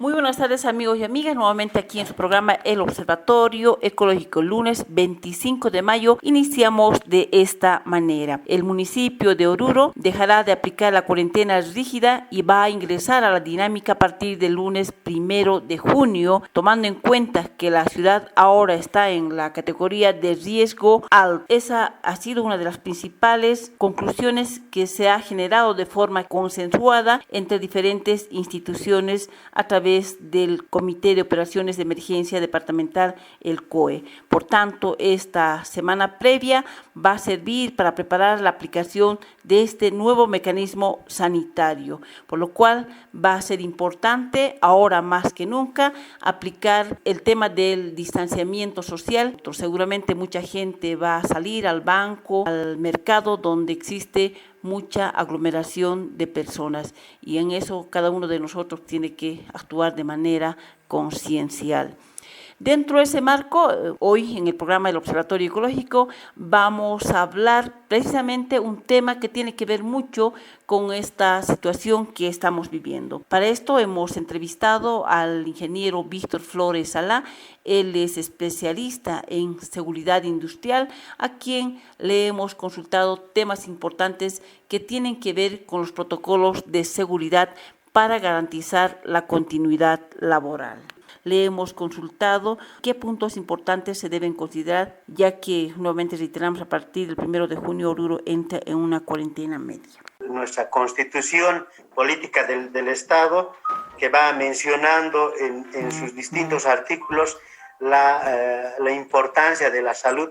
Muy buenas tardes amigos y amigas, nuevamente aquí en su programa El Observatorio Ecológico, lunes 25 de mayo, iniciamos de esta manera. El municipio de Oruro dejará de aplicar la cuarentena rígida y va a ingresar a la dinámica a partir del lunes 1 de junio, tomando en cuenta que la ciudad ahora está en la categoría de riesgo alto. Esa ha sido una de las principales conclusiones que se ha generado de forma consensuada entre diferentes instituciones a través del Comité de Operaciones de Emergencia Departamental, el COE. Por tanto, esta semana previa va a servir para preparar la aplicación de este nuevo mecanismo sanitario, por lo cual va a ser importante, ahora más que nunca, aplicar el tema del distanciamiento social. Seguramente mucha gente va a salir al banco, al mercado donde existe mucha aglomeración de personas, y en eso cada uno de nosotros tiene que actuar de manera conciencial. Dentro de ese marco, hoy en el programa del Observatorio Ecológico vamos a hablar precisamente un tema que tiene que ver mucho con esta situación que estamos viviendo. Para esto hemos entrevistado al ingeniero Víctor Flores Salá. Él es especialista en seguridad industrial, a quien le hemos consultado temas importantes que tienen que ver con los protocolos de seguridad para garantizar la continuidad laboral. Le hemos consultado qué puntos importantes se deben considerar, ya que nuevamente reiteramos, a partir del 1 de junio Oruro entra en una cuarentena media. Nuestra Constitución Política del Estado, que va mencionando en sus distintos artículos la importancia de la salud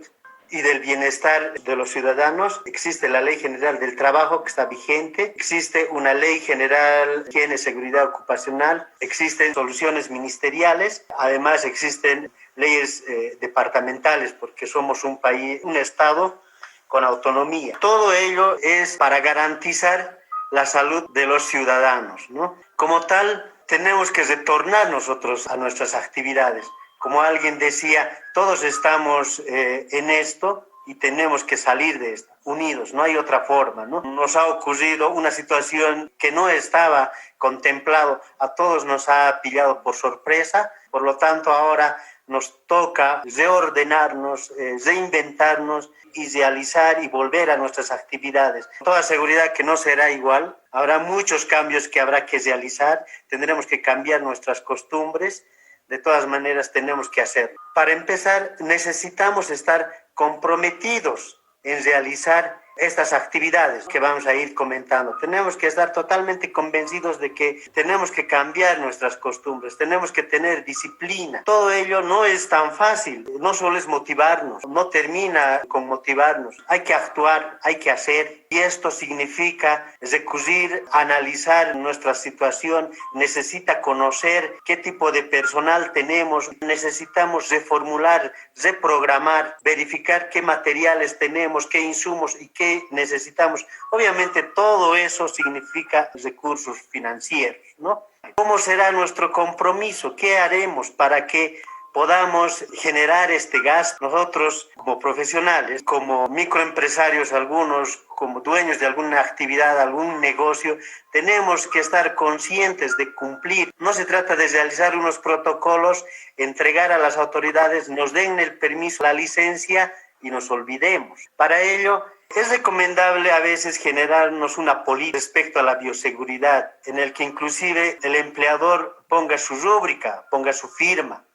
y del bienestar de los ciudadanos. Existe la Ley General del Trabajo, que está vigente, existe una Ley General de Higiene y Seguridad Ocupacional, existen soluciones ministeriales, además existen leyes departamentales, porque somos un país, un estado con autonomía. Todo ello es para garantizar la salud de los ciudadanos, ¿no? Como tal, tenemos que retornar nosotros a nuestras actividades. Como alguien decía, todos estamos en esto y tenemos que salir de esto, unidos, no hay otra forma, ¿no? Nos ha ocurrido una situación que no estaba contemplado, a todos nos ha pillado por sorpresa, por lo tanto ahora nos toca reordenarnos, reinventarnos y realizar y volver a nuestras actividades. Con toda seguridad que no será igual, habrá muchos cambios que habrá que realizar, tendremos que cambiar nuestras costumbres. De todas maneras, tenemos que hacerlo. Para empezar, necesitamos estar comprometidos en realizar estas actividades que vamos a ir comentando. Tenemos que estar totalmente convencidos de que tenemos que cambiar nuestras costumbres, tenemos que tener disciplina. Todo ello no es tan fácil, no solo es motivarnos, no termina con motivarnos. Hay que actuar, hay que hacer, y esto significa recurrir a analizar nuestra situación, necesita conocer qué tipo de personal tenemos, necesitamos reformular, reprogramar, verificar qué materiales tenemos, qué insumos y qué necesitamos. Obviamente todo eso significa recursos financieros, ¿no? ¿Cómo será nuestro compromiso? ¿Qué haremos para que podamos generar este gasto? Nosotros, como profesionales, como microempresarios, algunos como dueños de alguna actividad, algún negocio, tenemos que estar conscientes de cumplir. No se trata de realizar unos protocolos, entregar a las autoridades, nos den el permiso, la licencia y nos olvidemos. Para ello, es recomendable a veces generarnos una política respecto a la bioseguridad, en el que inclusive el empleador ponga su rúbrica, ponga su firma.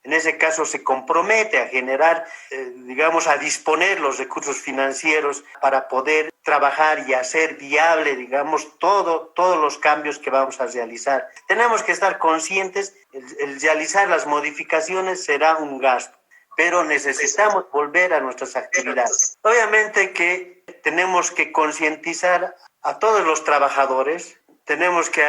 En ese caso se compromete a generar, a disponer los recursos financieros para poder trabajar y hacer viable, todos los cambios que vamos a realizar. Tenemos que estar conscientes, el realizar las modificaciones será un gasto, pero necesitamos volver a nuestras actividades. Obviamente que tenemos que concientizar a todos los trabajadores, tenemos que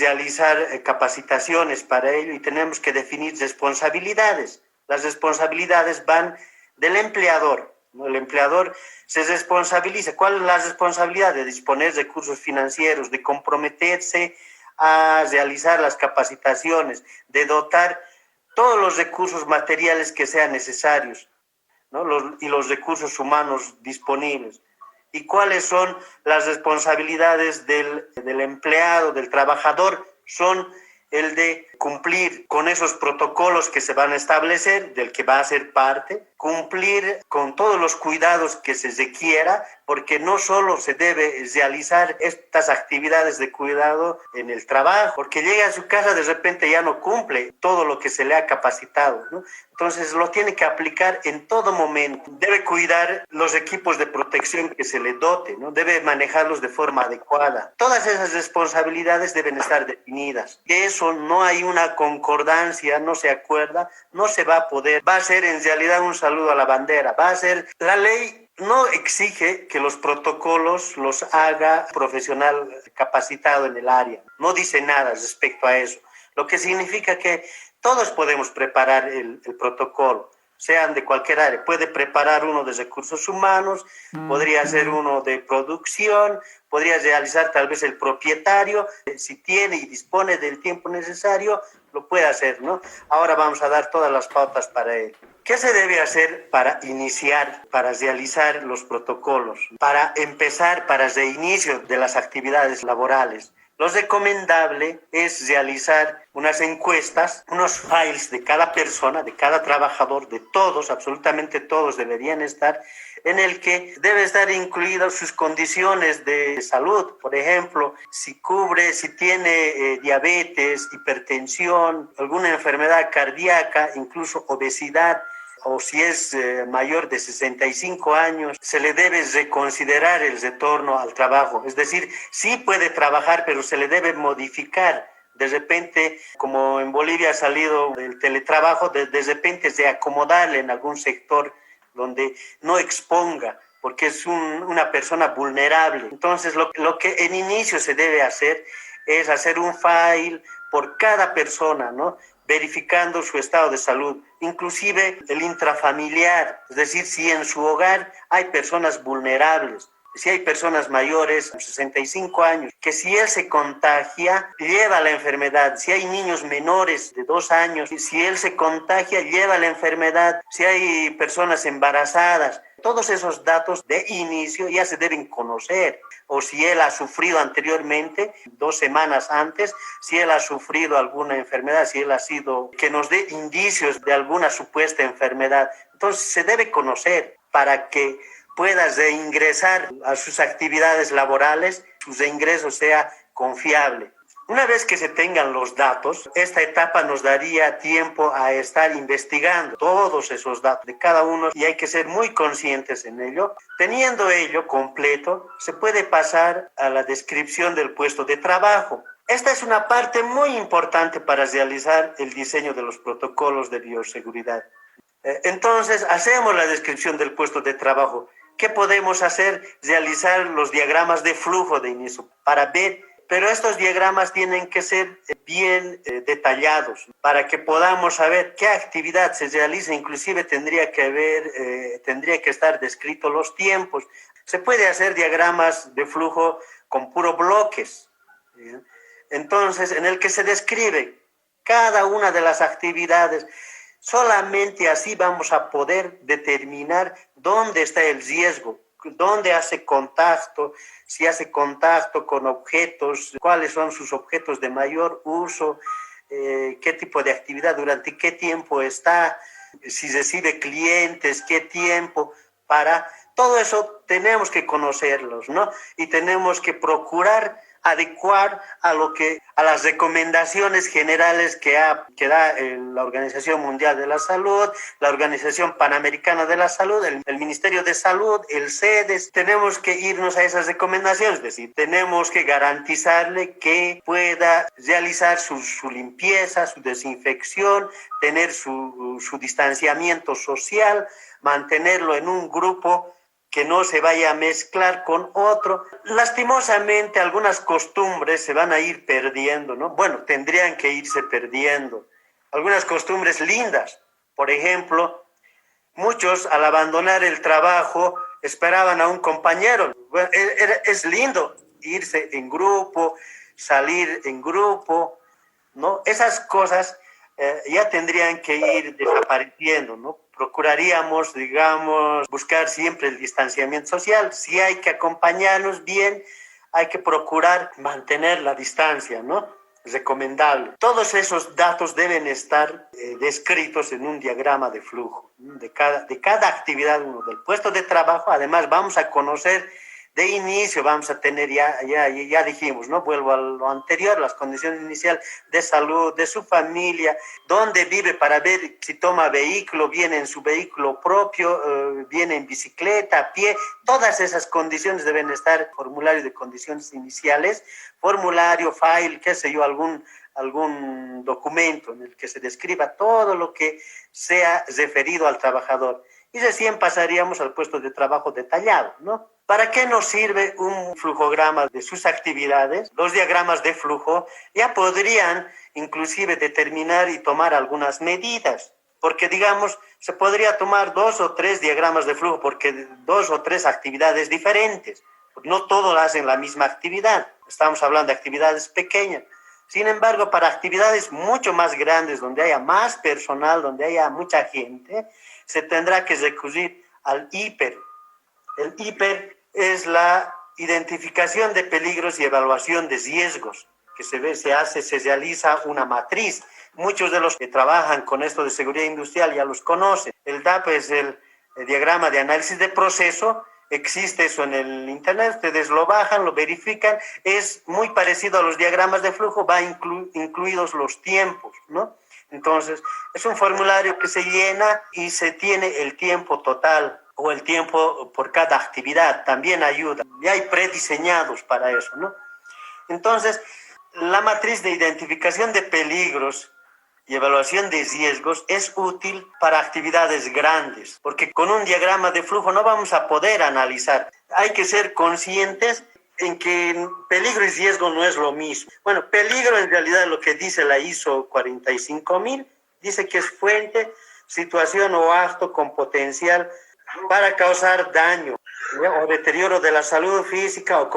realizar capacitaciones para ello y tenemos que definir responsabilidades. Las responsabilidades van del empleador, ¿no? El empleador se responsabiliza. ¿Cuál es la responsabilidad? De disponer recursos financieros, de comprometerse a realizar las capacitaciones, de dotar todos los recursos materiales que sean necesarios, ¿no? Y los recursos humanos disponibles. ¿Y cuáles son las responsabilidades del empleado, del trabajador? Son el de cumplir con esos protocolos que se van a establecer, del que va a ser parte, cumplir con todos los cuidados que se requiera, porque no solo se debe realizar estas actividades de cuidado en el trabajo, porque llega a su casa de repente ya no cumple todo lo que se le ha capacitado, ¿no? Entonces lo tiene que aplicar en todo momento. Debe cuidar los equipos de protección que se le dote, ¿no? Debe manejarlos de forma adecuada. Todas esas responsabilidades deben estar definidas. De eso no hay una concordancia, no se acuerda, no se va a poder. Va a ser en realidad un saludo a la bandera. Va a ser la ley. No exige que los protocolos los haga profesional capacitado en el área. No dice nada respecto a eso. Lo que significa que todos podemos preparar el protocolo, sean de cualquier área. Puede preparar uno de recursos humanos, podría ser uno de producción, podría realizar tal vez el propietario. Si tiene y dispone del tiempo necesario, lo puede hacer, ¿no? Ahora vamos a dar todas las pautas para él. ¿Qué se debe hacer para iniciar, para realizar los protocolos, para empezar, para el reinicio de las actividades laborales? Lo recomendable es realizar unas encuestas, unos files de cada persona, de cada trabajador, de todos, absolutamente todos deberían estar, en el que debe estar incluidas sus condiciones de salud. Por ejemplo, si tiene diabetes, hipertensión, alguna enfermedad cardíaca, incluso obesidad, o si es mayor de 65 años, se le debe reconsiderar el retorno al trabajo. Es decir, sí puede trabajar, pero se le debe modificar. De repente, como en Bolivia ha salido el teletrabajo, de repente de acomodarle en algún sector donde no exponga, porque es una persona vulnerable. Entonces, lo que en inicio se debe hacer es hacer un file por cada persona, ¿no? Verificando su estado de salud, inclusive el intrafamiliar, es decir, si en su hogar hay personas vulnerables, si hay personas mayores, 65 años, que si él se contagia, lleva la enfermedad. Si hay niños menores de 2 años, si él se contagia, lleva la enfermedad. Si hay personas embarazadas, todos esos datos de inicio ya se deben conocer. O si él ha sufrido anteriormente, 2 semanas antes, si él ha sufrido alguna enfermedad, si él ha sido, que nos dé indicios de alguna supuesta enfermedad. Entonces se debe conocer para que pueda reingresar a sus actividades laborales, su reingreso sea confiable. Una vez que se tengan los datos, esta etapa nos daría tiempo a estar investigando todos esos datos de cada uno y hay que ser muy conscientes en ello. Teniendo ello completo, se puede pasar a la descripción del puesto de trabajo. Esta es una parte muy importante para realizar el diseño de los protocolos de bioseguridad. Entonces, hacemos la descripción del puesto de trabajo. ¿Qué podemos hacer? Realizar los diagramas de flujo de inicio para ver. Pero estos diagramas tienen que ser bien detallados para que podamos saber qué actividad se realiza. Inclusive tendría que estar descritos los tiempos. Se puede hacer diagramas de flujo con puros bloques, ¿sí? Entonces, en el que se describe cada una de las actividades. Solamente así vamos a poder determinar dónde está el riesgo, dónde hace contacto, si hace contacto con objetos, cuáles son sus objetos de mayor uso, qué tipo de actividad, durante qué tiempo está, si recibe clientes, qué tiempo. Para todo eso tenemos que conocerlos, ¿no? Y tenemos que procurar adecuar a las recomendaciones generales que da la Organización Mundial de la Salud, la Organización Panamericana de la Salud, el Ministerio de Salud, el CEDES. Tenemos que irnos a esas recomendaciones, es decir, tenemos que garantizarle que pueda realizar su limpieza, su desinfección, tener su distanciamiento social, mantenerlo en un grupo que no se vaya a mezclar con otro. Lastimosamente, algunas costumbres se van a ir perdiendo, ¿no? Bueno, tendrían que irse perdiendo. Algunas costumbres lindas. Por ejemplo, muchos al abandonar el trabajo esperaban a un compañero. Bueno, es lindo irse en grupo, salir en grupo, ¿no? Esas cosas ya tendrían que ir desapareciendo, ¿no? Procuraríamos, digamos, buscar siempre el distanciamiento social. Si hay que acompañarnos bien, hay que procurar mantener la distancia, ¿no? recomendable. Todos esos datos deben estar descritos en un diagrama de flujo, ¿no? De cada actividad uno del puesto de trabajo. Además, vamos a conocer de inicio, vamos a tener, ya dijimos, ¿no? Vuelvo a lo anterior, las condiciones iniciales de salud, de su familia, dónde vive para ver si toma vehículo, viene en su vehículo propio, viene en bicicleta, a pie. Todas esas condiciones deben estar, formulario de condiciones iniciales, formulario, file, qué sé yo, algún documento en el que se describa todo lo que sea referido al trabajador. Y recién pasaríamos al puesto de trabajo detallado, ¿no? ¿Para qué nos sirve un flujograma de sus actividades? Los diagramas de flujo ya podrían inclusive determinar y tomar algunas medidas, porque digamos, se podría tomar 2 o 3 diagramas de flujo, porque 2 o 3 actividades diferentes, no todos hacen la misma actividad, estamos hablando de actividades pequeñas. Sin embargo, para actividades mucho más grandes, donde haya más personal, donde haya mucha gente, se tendrá que recurrir al IPER. El IPER es la identificación de peligros y evaluación de riesgos, que se realiza una matriz. Muchos de los que trabajan con esto de seguridad industrial ya los conocen. El DAP es el diagrama de análisis de proceso. Existe eso en el internet, ustedes lo bajan, lo verifican, es muy parecido a los diagramas de flujo, va incluidos los tiempos, ¿no? Entonces, es un formulario que se llena y se tiene el tiempo total o el tiempo por cada actividad, también ayuda. Ya hay prediseñados para eso, ¿no? Entonces, la matriz de identificación de peligros y evaluación de riesgos es útil para actividades grandes, porque con un diagrama de flujo no vamos a poder analizar. Hay que ser conscientes en que peligro y riesgo no es lo mismo. Bueno, peligro en realidad lo que dice la ISO 45000, dice que es fuente, situación o acto con potencial para causar daño, ¿ya? O deterioro de la salud física o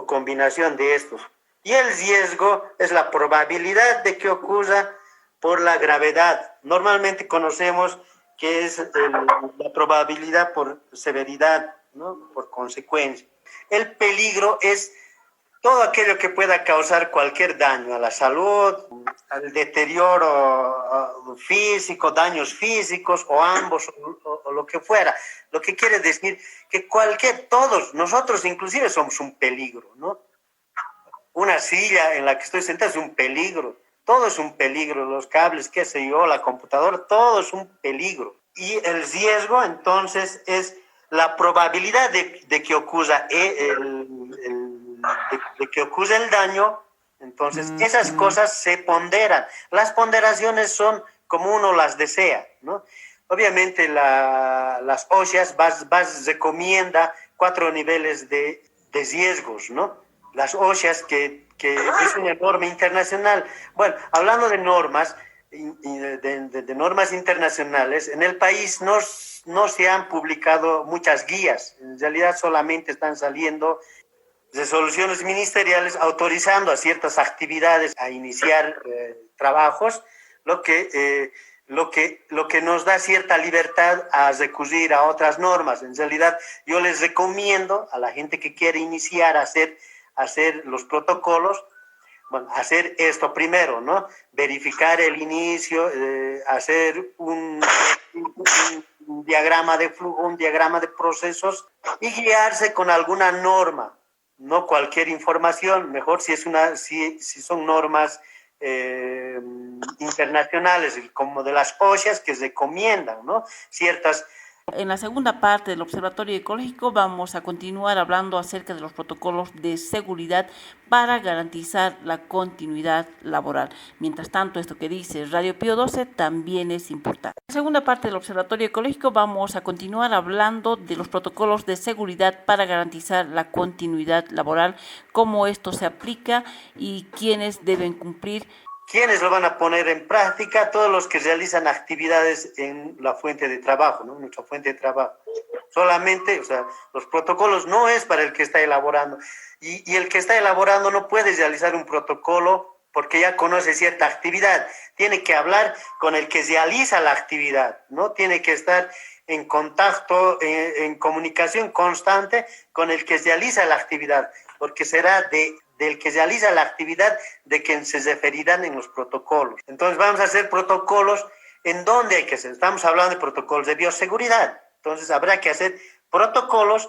combinación de estos. Y el riesgo es la probabilidad de que ocurra por la gravedad. Normalmente conocemos que es la probabilidad por severidad, ¿no? Por consecuencia. El peligro es todo aquello que pueda causar cualquier daño a la salud, al deterioro físico, daños físicos o ambos o lo que fuera. Lo que quiere decir que todos, nosotros inclusive somos un peligro, ¿no? Una silla en la que estoy sentado es un peligro. Todo es un peligro, los cables, qué sé yo, la computadora, todo es un peligro. Y el riesgo, entonces, es la probabilidad de que ocurra de que ocurra el daño. Entonces, esas cosas se ponderan. Las ponderaciones son como uno las desea, ¿no? Obviamente, las OSHAs recomienda 4 niveles de riesgos, ¿no? Las OSHAs que es una norma internacional. Bueno, hablando de normas, de normas internacionales, en el país no se han publicado muchas guías. En realidad solamente están saliendo resoluciones ministeriales autorizando a ciertas actividades a iniciar trabajos, lo que nos da cierta libertad a recurrir a otras normas. En realidad, yo les recomiendo a la gente que quiere iniciar a hacer los protocolos, bueno, hacer esto primero, ¿no? Verificar el inicio, hacer un diagrama de flujo, un diagrama de procesos y guiarse con alguna norma, no cualquier información, mejor si son normas internacionales, como de las OSHAs que recomiendan, ¿no? Ciertas. En la segunda parte del Observatorio Ecológico vamos a continuar hablando acerca de los protocolos de seguridad para garantizar la continuidad laboral. Mientras tanto, esto que dice Radio Pío 12 también es importante. En la segunda parte del Observatorio Ecológico vamos a continuar hablando de los protocolos de seguridad para garantizar la continuidad laboral, cómo esto se aplica y quiénes deben cumplir. ¿Quiénes lo van a poner en práctica? Todos los que realizan actividades en la fuente de trabajo, ¿no? Nuestra fuente de trabajo. Solamente, o sea, los protocolos no es para el que está elaborando. Y el que está elaborando no puede realizar un protocolo porque ya conoce cierta actividad. Tiene que hablar con el que realiza la actividad, ¿no? Tiene que estar en contacto, en comunicación constante con el que realiza la actividad, porque será de del que realiza la actividad de quien se referirán en los protocolos. Entonces vamos a hacer protocolos en donde hay que hacer. Estamos hablando de protocolos de bioseguridad. Entonces habrá que hacer protocolos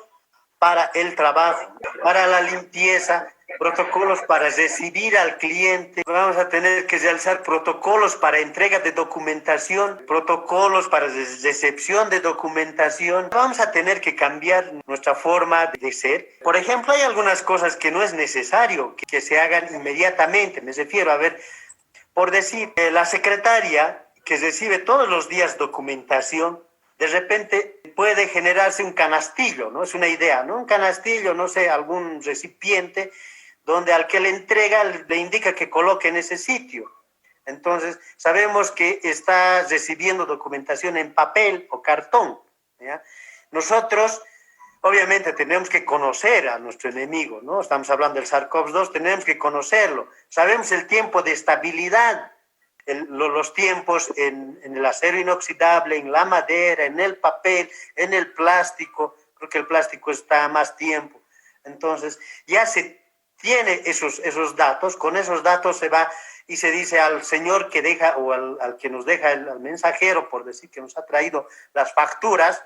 para el trabajo, para la limpieza, protocolos para recibir al cliente. Vamos a tener que realizar protocolos para entrega de documentación, protocolos para recepción de documentación. Vamos a tener que cambiar nuestra forma de ser. Por ejemplo, hay algunas cosas que no es necesario que se hagan inmediatamente. Me refiero a ver, por decir, la secretaria que recibe todos los días documentación, de repente puede generarse un canastillo, ¿no? Es una idea, ¿no? Un canastillo, no sé, algún recipiente donde al que le entrega le indica que coloque en ese sitio. Entonces, sabemos que está recibiendo documentación en papel o cartón, ¿ya? Nosotros, obviamente, tenemos que conocer a nuestro enemigo, ¿no? Estamos hablando del SARS-CoV-2, tenemos que conocerlo. Sabemos el tiempo de estabilidad, los tiempos en el acero inoxidable, en la madera, en el papel, en el plástico. Creo que el plástico está más tiempo. Entonces, ya se tiene esos datos. Con esos datos se va y se dice al señor que deja, o al que nos deja, al mensajero, por decir, que nos ha traído las facturas,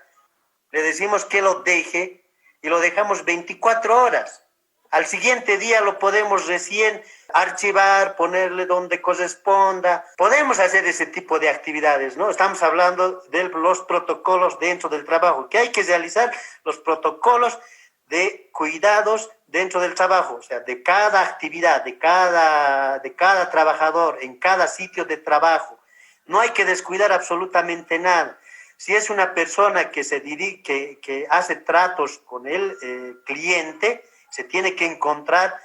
le decimos que lo deje y lo dejamos 24 horas. Al siguiente día lo podemos recién archivar, ponerle donde corresponda. Podemos hacer ese tipo de actividades, ¿no? Estamos hablando de los protocolos dentro del trabajo, que hay que realizar los protocolos de cuidados dentro del trabajo, o sea, de cada actividad, de cada trabajador, en cada sitio de trabajo. No hay que descuidar absolutamente nada. Si es una persona que se dirige, que hace tratos con el cliente, se tiene que encontrar,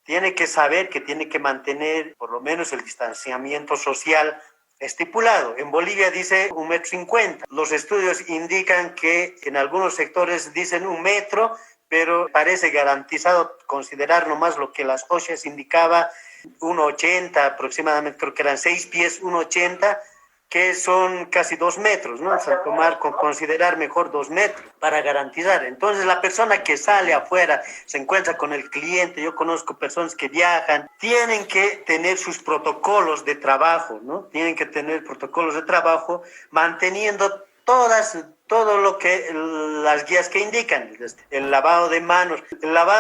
tiene que saber que tiene que mantener por lo menos el distanciamiento social estipulado. En Bolivia dice 1,50 m. Los estudios indican que en algunos sectores dicen 1 metro, pero parece garantizado considerar nomás lo que las OSHAs indicaba, 1,80 aproximadamente, creo que eran 6 pies, 1,80, que son casi 2 metros, ¿no? O sea, considerar mejor 2 metros para garantizar. Entonces, la persona que sale afuera, se encuentra con el cliente, yo conozco personas que viajan, tienen que tener sus protocolos de trabajo, ¿no? Tienen que tener protocolos de trabajo manteniendo todo lo que las guías que indican, el lavado de manos,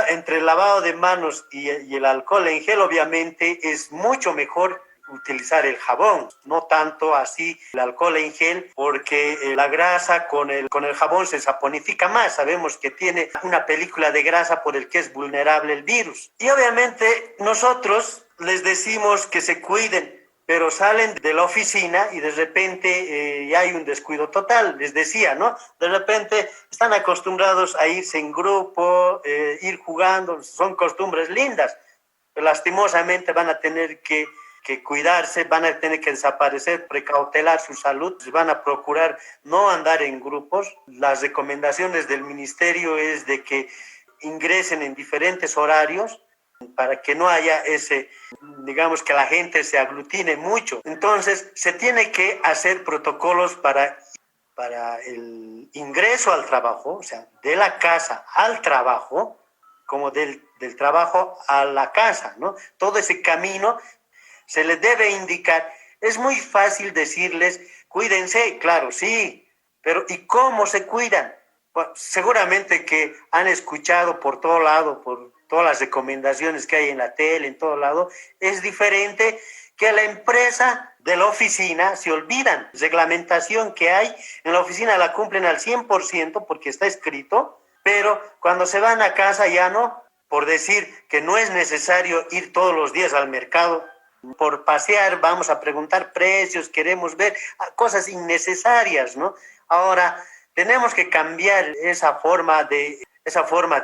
entre el lavado de manos y el alcohol en gel, obviamente es mucho mejor utilizar el jabón, no tanto así el alcohol en gel, porque la grasa con el jabón se saponifica más. Sabemos que tiene una película de grasa por el que es vulnerable el virus. Y obviamente nosotros les decimos que se cuiden, pero salen de la oficina y de repente ya hay un descuido total. Les decía, ¿no? De repente están acostumbrados a irse en grupo, ir jugando, son costumbres lindas, pero lastimosamente van a tener que cuidarse, van a tener que desaparecer, precautelar su salud, van a procurar no andar en grupos. Las recomendaciones del ministerio es de que ingresen en diferentes horarios para que no haya digamos que la gente se aglutine mucho. Entonces, se tiene que hacer protocolos para el ingreso al trabajo, o sea, de la casa al trabajo, como del trabajo a la casa, ¿no? Todo ese camino se les debe indicar. Es muy fácil decirles, cuídense, claro, sí, pero ¿y cómo se cuidan? Bueno, seguramente que han escuchado por todo lado, por todas las recomendaciones que hay en la tele, en todo lado. Es diferente que la empresa de la oficina se olvidan. Reglamentación que hay en la oficina la cumplen al 100% porque está escrito, pero cuando se van a casa ya no, por decir que no es necesario ir todos los días al mercado. Por pasear, vamos a preguntar precios, queremos ver cosas innecesarias, ¿no? Ahora, tenemos que cambiar esa forma de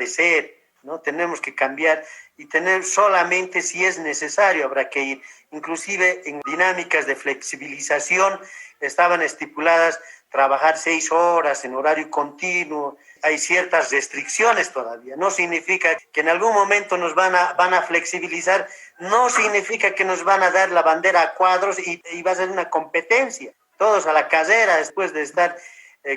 ser, ¿no? Tenemos que cambiar y tener solamente si es necesario, habrá que ir. Inclusive en dinámicas de flexibilización estaban estipuladas trabajar 6 horas en horario continuo. Hay ciertas restricciones todavía. No significa que en algún momento nos van a flexibilizar, no significa que nos van a dar la bandera a cuadros y va a ser una competencia. Todos a la carrera después de estar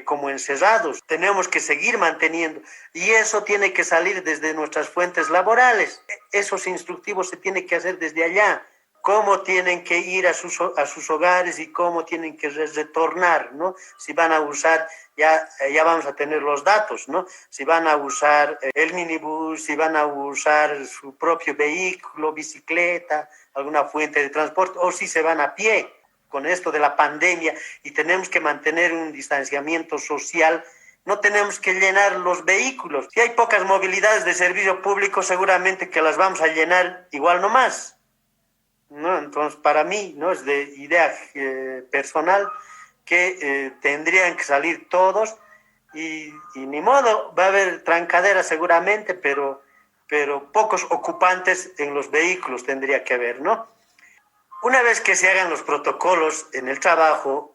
como encerrados. Tenemos que seguir manteniendo y eso tiene que salir desde nuestras fuentes laborales. Esos instructivos se tienen que hacer desde allá. Cómo tienen que ir a sus hogares y cómo tienen que retornar, ¿no? Si van a usar, ya vamos a tener los datos, ¿no? Si van a usar el minibús, si van a usar su propio vehículo, bicicleta, alguna fuente de transporte, o si se van a pie con esto de la pandemia y tenemos que mantener un distanciamiento social. No tenemos que llenar los vehículos. Si hay pocas movilidades de servicio público, seguramente que las vamos a llenar igual nomás, ¿no? Entonces, para mí, ¿no? Es de idea personal que tendrían que salir todos y ni modo, va a haber trancadera seguramente, pero pocos ocupantes en los vehículos tendría que haber, ¿no? Una vez que se hagan los protocolos en el trabajo,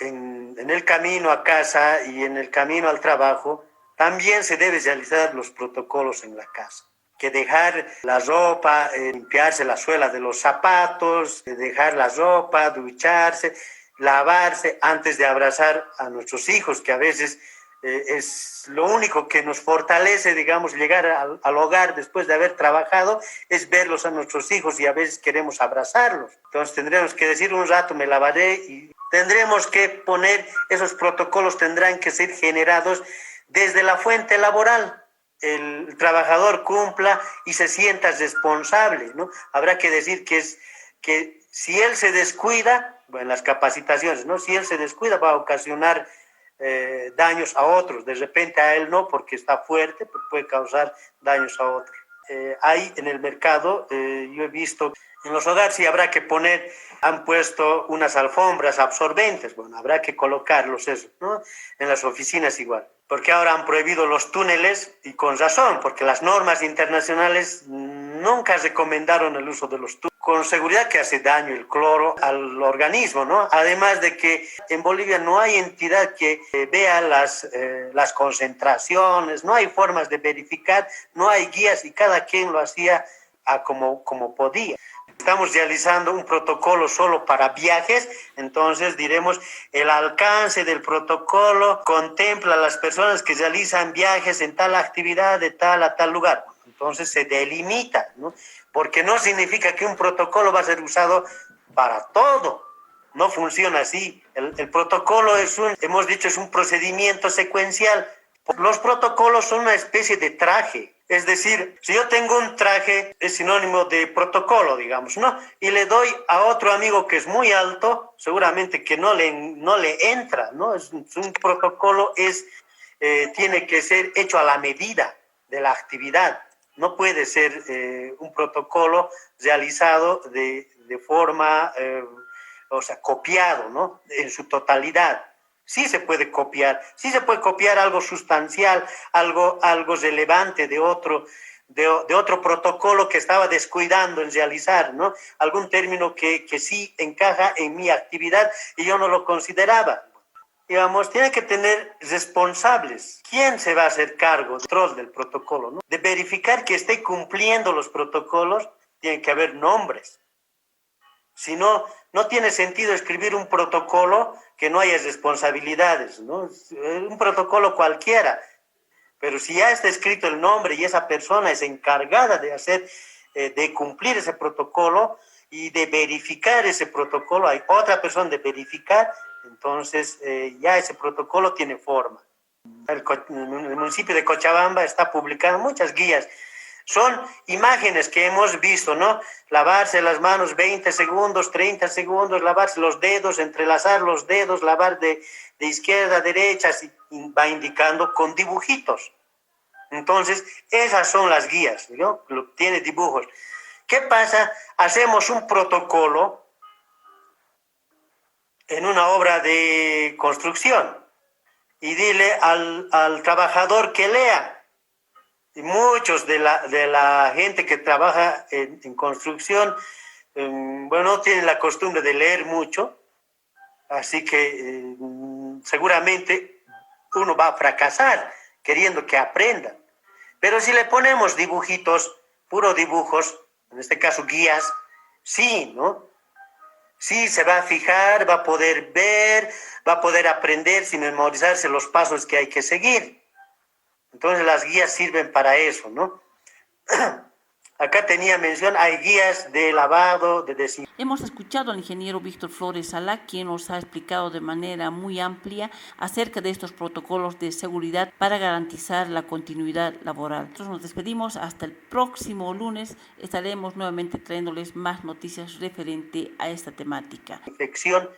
en el camino a casa y en el camino al trabajo, también se deben realizar los protocolos en la casa. Que dejar la ropa, limpiarse la suela de los zapatos, dejar la ropa, ducharse, lavarse antes de abrazar a nuestros hijos, que a veces es lo único que nos fortalece, digamos, llegar al hogar después de haber trabajado, es verlos a nuestros hijos y a veces queremos abrazarlos. Entonces tendremos que decir un rato me lavaré y tendremos que poner, esos protocolos tendrán que ser generados desde la fuente laboral. El trabajador cumpla y se sienta responsable, ¿no? Habrá que decir que si él se descuida, bueno, las capacitaciones, ¿no? Si él se descuida va a ocasionar daños a otros, de repente a él no, porque está fuerte, pero puede causar daños a otros. Hay en el mercado, yo he visto, en los hogares sí habrá que poner, han puesto unas alfombras absorbentes, bueno, habrá que colocarlos eso, ¿no? En las oficinas igual, porque ahora han prohibido los túneles y con razón, porque las normas internacionales nunca recomendaron el uso de los túneles. Con seguridad que hace daño el cloro al organismo, ¿no? Además de que en Bolivia no hay entidad que vea las concentraciones, no hay formas de verificar, no hay guías y cada quien lo hacía como podía. Estamos realizando un protocolo solo para viajes, entonces diremos el alcance del protocolo contempla a las personas que realizan viajes en tal actividad de tal a tal lugar. Entonces se delimita, ¿no? Porque no significa que un protocolo va a ser usado para todo. No funciona así. El protocolo hemos dicho, es un procedimiento secuencial. Los protocolos son una especie de traje. Es decir, si yo tengo un traje, es sinónimo de protocolo, digamos, ¿no? Y le doy a otro amigo que es muy alto, seguramente que no le entra, ¿no? Un protocolo tiene que ser hecho a la medida de la actividad. No puede ser un protocolo realizado de forma, copiado, ¿no? En su totalidad. Sí se puede copiar algo sustancial, algo relevante de otro protocolo que estaba descuidando en realizar, ¿no? Algún término que sí encaja en mi actividad y yo no lo consideraba. Digamos, tiene que tener responsables. ¿Quién se va a hacer cargo del protocolo, ¿no? De verificar que esté cumpliendo los protocolos, tiene que haber nombres. Si no, no tiene sentido escribir un protocolo que no haya responsabilidades, ¿no? Un protocolo cualquiera. Pero si ya está escrito el nombre y esa persona es encargada de cumplir ese protocolo y de verificar ese protocolo, hay otra persona de verificar, entonces ya ese protocolo tiene forma. El municipio de Cochabamba está publicando muchas guías. Son imágenes que hemos visto, ¿no? Lavarse las manos 20 segundos, 30 segundos, lavarse los dedos, entrelazar los dedos, lavar de izquierda a derecha, así, va indicando con dibujitos. Entonces, esas son las guías, ¿no? Tiene dibujos. ¿Qué pasa? Hacemos un protocolo en una obra de construcción y dile al trabajador que lea. Y muchos de la gente que trabaja en construcción, no tienen la costumbre de leer mucho, así que seguramente uno va a fracasar queriendo que aprendan. Pero si le ponemos dibujitos, puros dibujos, en este caso guías, sí, ¿no? Sí, se va a fijar, va a poder ver, va a poder aprender sin memorizarse los pasos que hay que seguir. Entonces las guías sirven para eso, ¿no? Acá tenía mención, hay guías de lavado, de desinfección. Hemos escuchado al ingeniero Víctor Flores Salá, quien nos ha explicado de manera muy amplia acerca de estos protocolos de seguridad para garantizar la continuidad laboral. Nosotros nos despedimos hasta el próximo lunes. Estaremos nuevamente trayéndoles más noticias referente a esta temática. Infección